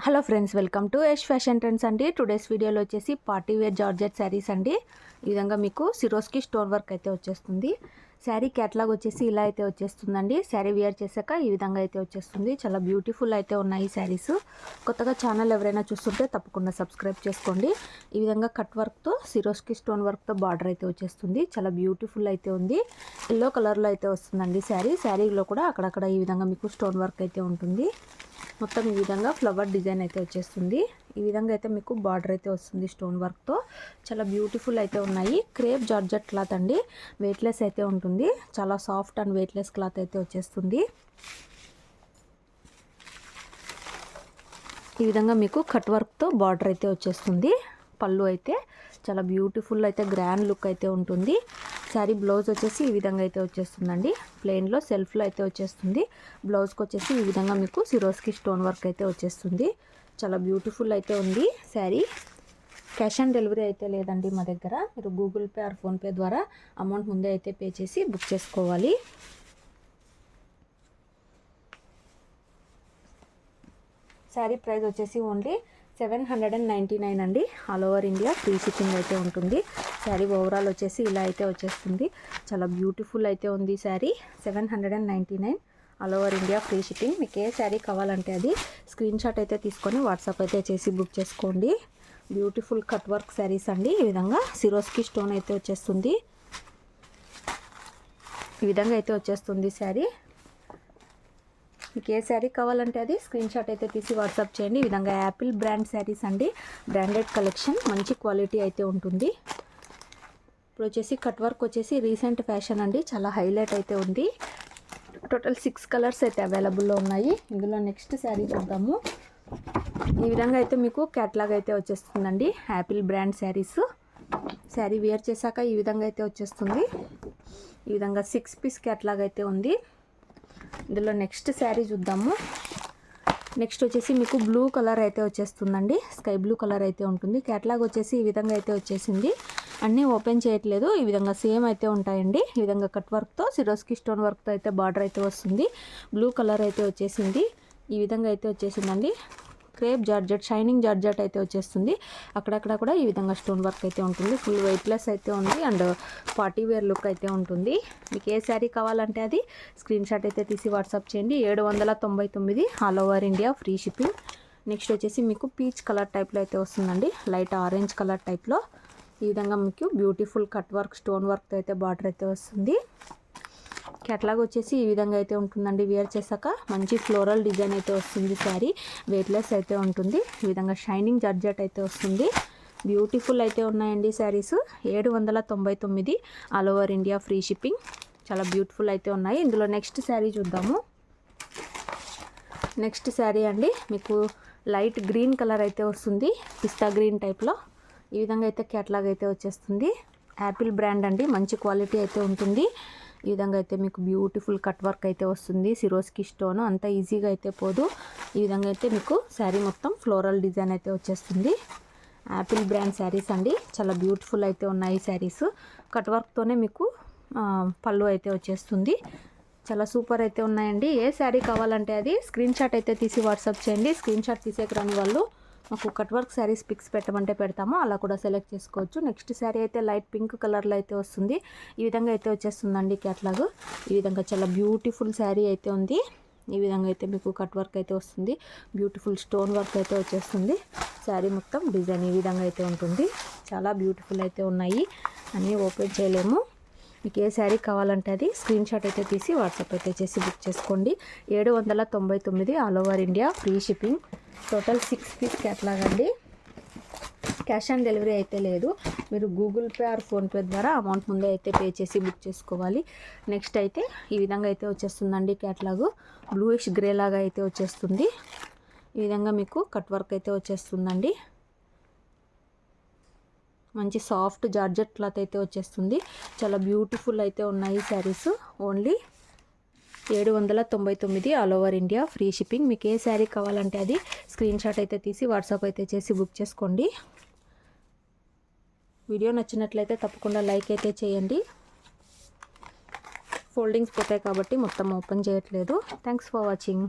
Hello friends, welcome to Yash fashion trends అండి. Today's వీడియోలో వచ్చేసి పార్టీ వేర్ జార్జెట్ శారీస్ అండి. ఈ విధంగా మీకు సిరోస్కి స్టోన్ వర్క్ అయితే వచ్చేస్తుంది. శారీ క్యాట్లాగ్ వచ్చేసి ఇలా అయితే వచ్చేస్తుందండి. శారీ వేర్ చేశాక ఈ విధంగా అయితే వచ్చేస్తుంది. చాలా బ్యూటిఫుల్ అయితే ఉన్నాయి శారీస్. కొత్తగా ఛానల్ ఎవరైనా చూస్తుంటే తప్పకుండా సబ్స్క్రైబ్ చేసుకోండి. ఈ విధంగా కట్ వర్క్తో సిరోస్కి స్టోన్ వర్క్తో బార్డర్ అయితే వచ్చేస్తుంది. చాలా బ్యూటిఫుల్ అయితే ఉంది. ఎల్లో కలర్లో అయితే వస్తుందండి శారీలో కూడా అక్కడక్కడ ఈ విధంగా మీకు స్టోన్ వర్క్ అయితే ఉంటుంది. మొత్తం ఈ విధంగా ఫ్లవర్ డిజైన్ అయితే వచ్చేస్తుంది. ఈ విధంగా అయితే మీకు బార్డర్ అయితే వస్తుంది స్టోన్ వర్క్తో. చాలా బ్యూటిఫుల్ అయితే ఉన్నాయి. క్రేప్ జార్జెట్ క్లాత్ అండి, వెయిట్లెస్ అయితే ఉంటుంది. చాలా సాఫ్ట్ అండ్ వెయిట్లెస్ క్లాత్ అయితే వచ్చేస్తుంది. ఈ విధంగా మీకు కట్ వర్క్తో బార్డర్ అయితే వచ్చేస్తుంది. పళ్ళు అయితే చాలా బ్యూటిఫుల్ అయితే గ్రాండ్ లుక్ అయితే ఉంటుంది. శారీ బ్లౌజ్ వచ్చేసి ఈ విధంగా అయితే వచ్చేస్తుందండి. ప్లెయిన్లో సెల్ఫ్లో అయితే వచ్చేస్తుంది. బ్లౌజ్కి వచ్చేసి ఈ విధంగా మీకు సిరోస్కి స్టోన్ వర్క్ అయితే వచ్చేస్తుంది. చాలా బ్యూటిఫుల్ అయితే ఉంది శారీ. క్యాష్ ఆన్ డెలివరీ అయితే లేదండి మా దగ్గర. మీరు గూగుల్ పే ఆర్ ఫోన్పే ద్వారా అమౌంట్ ముందే అయితే పే చేసి బుక్ చేసుకోవాలి. శారీ ప్రైస్ వచ్చేసి ఓన్లీ 799 అండి. All over India free shipping అయితే ఉంటుంది. శారీ ఓవరాల్ వచ్చేసి ఇలా అయితే వచ్చేస్తుంది. చాలా బ్యూటిఫుల్ అయితే ఉంది sari. 799 all over India free shipping. మీకు ఏ శారీ కావాలంటే అది స్క్రీన్ షాట్ అయితే తీసుకొని వాట్సాప్ అయితే చేసి బుక్ చేసుకోండి. బ్యూటిఫుల్ కట్ వర్క్ శారీస్ అండి. ఈ విధంగా సిరోస్కి స్టోన్ అయితే వచ్చేస్తుంది. ఈ విధంగా అయితే వచ్చేస్తుంది శారీ. మీకు ఏ శారీ కావాలంటే అది స్క్రీన్ షాట్ అయితే తీసి వాట్సాప్ చేయండి. ఈ విధంగా యాపిల్ బ్రాండ్ శారీస్ అండి. బ్రాండెడ్ కలెక్షన్, మంచి క్వాలిటీ అయితే ఉంటుంది. ఇప్పుడు వచ్చేసి కట్ వర్క్ వచ్చేసి రీసెంట్ ఫ్యాషన్ అండి. చాలా హైలైట్ అయితే ఉంది. టోటల్ 6 కలర్స్ అయితే అవైలబుల్లో ఉన్నాయి. ఇందులో నెక్స్ట్ శారీ చూద్దాము. ఈ విధంగా అయితే మీకు క్యాట్లాగ్ అయితే వచ్చేస్తుందండి. Apple brand saris. Sari wear చేశాక ఈ విధంగా అయితే వచ్చేస్తుంది. ఈ విధంగా 6 పీస్ క్యాట్లాగ్ అయితే ఉంది. ఇందులో నెక్స్ట్ శారీ చూద్దాము. నెక్స్ట్ వచ్చేసి మీకు బ్లూ కలర్ అయితే వచ్చేస్తుందండి. స్కై బ్లూ కలర్ అయితే ఉంటుంది. క్యాట్లాగ్ వచ్చేసి ఈ విధంగా అయితే వచ్చేసింది. అన్నీ ఓపెన్ చేయట్లేదు. ఈ విధంగా సేమ్ అయితే ఉంటాయండి. ఈ విధంగా కట్ వర్క్తో సిరోస్కి స్టోన్ వర్క్తో అయితే బార్డర్ అయితే వస్తుంది. బ్లూ కలర్ అయితే వచ్చేసింది. ఈ విధంగా అయితే వచ్చేసిందండి. క్రేప్ జార్జెట్, షైనింగ్ జార్జెట్ అయితే వచ్చేస్తుంది. అక్కడక్కడ కూడా ఈ విధంగా స్టోన్ వర్క్ అయితే ఉంటుంది. ఫుల్ వెయిట్లెస్ అయితే ఉంది అండ్ పార్టీ వేర్ లుక్ అయితే ఉంటుంది. మీకు ఏ శారీ కావాలంటే అది స్క్రీన్ షాట్ అయితే తీసి వాట్సాప్ చేయండి. 799 all over India free shipping. Next వచ్చేసి మీకు పీచ్ కలర్ టైప్లో అయితే వస్తుందండి. లైట్ ఆరెంజ్ కలర్ టైప్లో ఈ విధంగా మీకు బ్యూటిఫుల్ కట్ వర్క్ స్టోన్ వర్క్తో అయితే బార్డర్ అయితే వస్తుంది. క్యాట్లాగ్ వచ్చేసి ఈ విధంగా అయితే ఉంటుందండి. వేర్ చేశాక మంచి ఫ్లోరల్ డిజైన్ అయితే వస్తుంది. శారీ వెయిట్లెస్ అయితే ఉంటుంది. ఈ విధంగా షైనింగ్ జార్జెట్ అయితే వస్తుంది. బ్యూటిఫుల్ అయితే ఉన్నాయండి saris. 799 all over India free shipping. చాలా బ్యూటిఫుల్ అయితే ఉన్నాయి. ఇందులో నెక్స్ట్ శారీ చూద్దాము. నెక్స్ట్ శారీ అండి మీకు లైట్ గ్రీన్ కలర్ అయితే వస్తుంది. పిస్తా గ్రీన్ టైప్లో ఈ విధంగా అయితే క్యాట్లాగ్ అయితే వచ్చేస్తుంది. యాపిల్ బ్రాండ్ అండి. మంచి క్వాలిటీ అయితే ఉంటుంది. ఈ విధంగా అయితే మీకు బ్యూటిఫుల్ కట్ వర్క్ అయితే వస్తుంది. సిరోస్కి స్టోన్ అంత ఈజీగా అయితే పోదు. ఈ విధంగా అయితే మీకు శారీ మొత్తం ఫ్లోరల్ డిజైన్ అయితే వచ్చేస్తుంది. యాపిల్ బ్రాండ్ శారీస్ అండి. చాలా బ్యూటిఫుల్ అయితే ఉన్నాయి శారీస్. కట్ వర్క్తోనే మీకు పళ్ళు అయితే వచ్చేస్తుంది. చాలా సూపర్ అయితే ఉన్నాయండి. ఏ శారీ కావాలంటే అది స్క్రీన్ షాట్ అయితే తీసి వాట్సాప్ చేయండి. స్క్రీన్ షాట్ తీసేకి రాని వాళ్ళు మాకు కట్ వర్క్ శారీస్ పిక్స్ పెట్టమంటే పెడతాము. అలా కూడా సెలెక్ట్ చేసుకోవచ్చు. నెక్స్ట్ శారీ అయితే లైట్ పింక్ కలర్లో అయితే వస్తుంది. ఈ విధంగా అయితే వచ్చేస్తుందండి క్యాట్లాగ్. ఈ విధంగా చాలా బ్యూటిఫుల్ శారీ అయితే ఉంది. ఈ విధంగా అయితే మీకు కట్ వర్క్ అయితే వస్తుంది. బ్యూటిఫుల్ స్టోన్ వర్క్ అయితే వచ్చేస్తుంది. శారీ మొత్తం డిజైన్ ఈ విధంగా అయితే ఉంటుంది. చాలా బ్యూటిఫుల్ అయితే ఉన్నాయి. అన్నీ ఓపెన్ చేయలేము. మీకు ఏ శారీ కావాలంటే అది స్క్రీన్ షాట్ అయితే తీసి వాట్సాప్ అయితే చేసి బుక్ చేసుకోండి. 799 all over India free shipping. Total 6 piece catalogue అండి. క్యాష్ ఆన్ డెలివరీ అయితే లేదు. మీరు గూగుల్ పే ఆర్ ఫోన్పే ద్వారా అమౌంట్ ముందే అయితే పే చేసి బుక్ చేసుకోవాలి. నెక్స్ట్ అయితే ఈ విధంగా అయితే వచ్చేస్తుందండి క్యాట్లాగు. బ్లూయిష్ గ్రే లాగా అయితే వచ్చేస్తుంది. ఈ విధంగా మీకు కట్ వర్క్ అయితే వచ్చేస్తుందండి. మంచి సాఫ్ట్ జార్జెట్ క్లాత్ అయితే వచ్చేస్తుంది. చాలా బ్యూటిఫుల్ అయితే ఉన్నాయి saris. Only 799 all over India free shipping. మీకు ఏ శారీ కావాలంటే అది స్క్రీన్ షాట్ అయితే తీసి వాట్సాప్ అయితే చేసి బుక్ చేసుకోండి. వీడియో నచ్చినట్లయితే తప్పకుండా లైక్ అయితే చేయండి. ఫోల్డింగ్స్ పోతాయి కాబట్టి మొత్తం ఓపెన్ చేయట్లేదు. Thanks for watching.